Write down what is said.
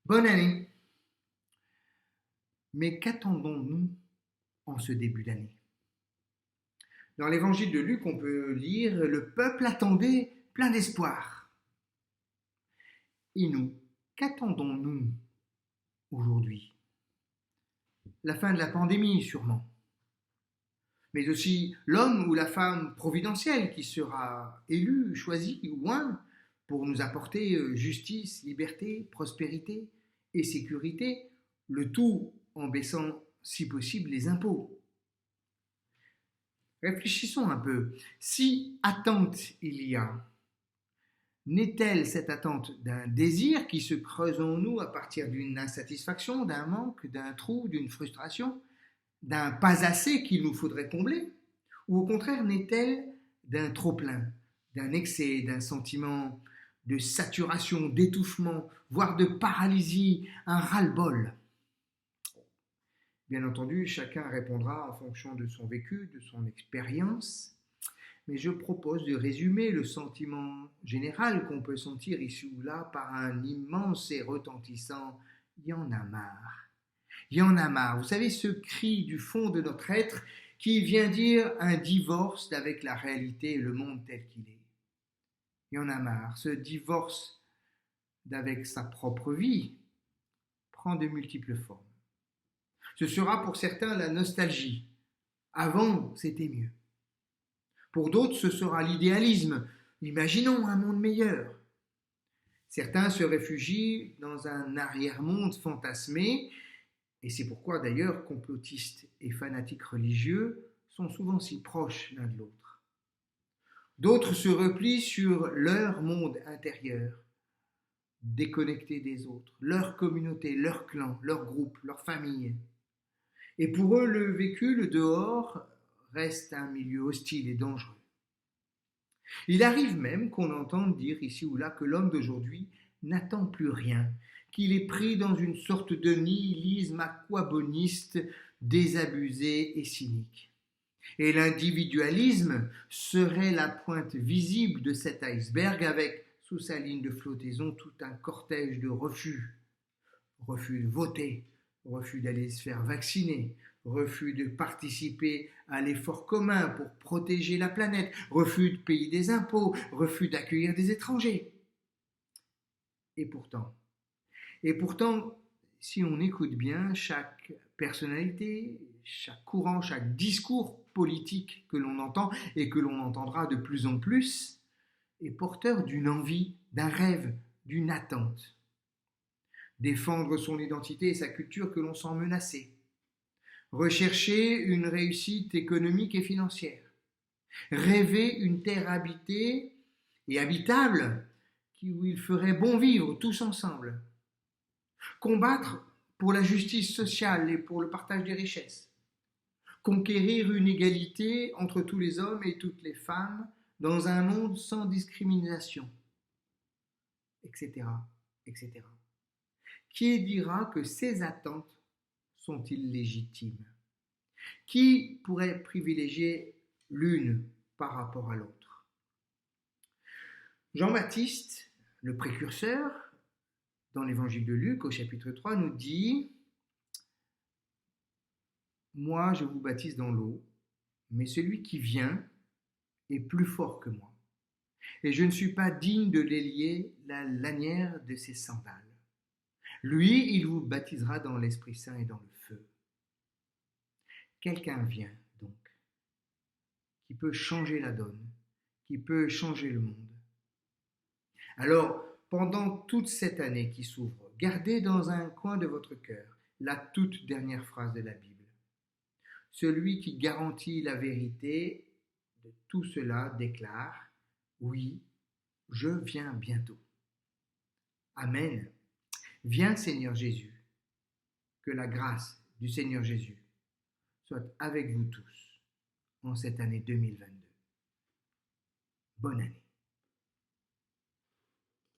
Bonne année. Mais qu'attendons-nous en ce début d'année? Dans l'évangile de Luc, on peut lire: le peuple attendait plein d'espoir. Et nous, qu'attendons-nous aujourd'hui? La fin de la pandémie, sûrement. Mais aussi l'homme ou la femme providentielle qui sera élu, choisi ou un pour nous apporter justice, liberté, prospérité et sécurité, le tout en baissant, si possible, les impôts. Réfléchissons un peu. Si attente il y a, n'est-elle cette attente d'un désir qui se creuse en nous à partir d'une insatisfaction, d'un manque, d'un trou, d'une frustration, d'un pas assez qu'il nous faudrait combler? Ou au contraire, n'est-elle d'un trop-plein, d'un excès, d'un sentiment de saturation, d'étouffement, voire de paralysie, un ras-le-bol? Bien entendu, chacun répondra en fonction de son vécu, de son expérience, mais je propose de résumer le sentiment général qu'on peut sentir ici ou là par un immense et retentissant « il y en a marre ». Il y en a marre. Vous savez, ce cri du fond de notre être qui vient dire un divorce avec la réalité et le monde tel qu'il est. Il y en a marre. Ce divorce d'avec sa propre vie prend de multiples formes. Ce sera pour certains la nostalgie. Avant, c'était mieux. Pour d'autres, ce sera l'idéalisme. Imaginons un monde meilleur. Certains se réfugient dans un arrière-monde fantasmé, et c'est pourquoi d'ailleurs complotistes et fanatiques religieux sont souvent si proches l'un de l'autre. D'autres se replient sur leur monde intérieur, déconnectés des autres, leur communauté, leur clan, leur groupe, leur famille. Et pour eux, le vécu, le dehors, reste un milieu hostile et dangereux. Il arrive même qu'on entende dire ici ou là que l'homme d'aujourd'hui n'attend plus rien, qu'il est pris dans une sorte de nihilisme aquaboniste, désabusé et cynique. Et l'individualisme serait la pointe visible de cet iceberg avec, sous sa ligne de flottaison, tout un cortège de refus. Refus de voter, refus d'aller se faire vacciner, refus de participer à l'effort commun pour protéger la planète, refus de payer des impôts, refus d'accueillir des étrangers. Et pourtant, si on écoute bien, chaque personnalité, chaque courant, chaque discours politique que l'on entend et que l'on entendra de plus en plus est porteur d'une envie, d'un rêve, d'une attente. Défendre son identité et sa culture que l'on sent menacée. Rechercher une réussite économique et financière. Rêver une terre habitée et habitable où il ferait bon vivre tous ensemble. Combattre pour la justice sociale et pour le partage des richesses. Conquérir une égalité entre tous les hommes et toutes les femmes dans un monde sans discrimination, etc., etc. Qui dira que ces attentes sont illégitimes? Qui pourrait privilégier l'une par rapport à l'autre? Jean-Baptiste, le précurseur, dans l'évangile de Luc au chapitre 3, nous dit: moi je vous baptise dans l'eau, mais celui qui vient est plus fort que moi, et je ne suis pas digne de délier la lanière de ses sandales. Lui, il vous baptisera dans l'Esprit Saint et dans le feu. Quelqu'un vient donc, qui peut changer la donne, qui peut changer le monde. Alors, pendant toute cette année qui s'ouvre, gardez dans un coin de votre cœur la toute dernière phrase de la Bible. Celui qui garantit la vérité de tout cela déclare: oui, je viens bientôt. Amen. Viens Seigneur Jésus. Que la grâce du Seigneur Jésus soit avec vous tous en cette année 2022. Bonne année.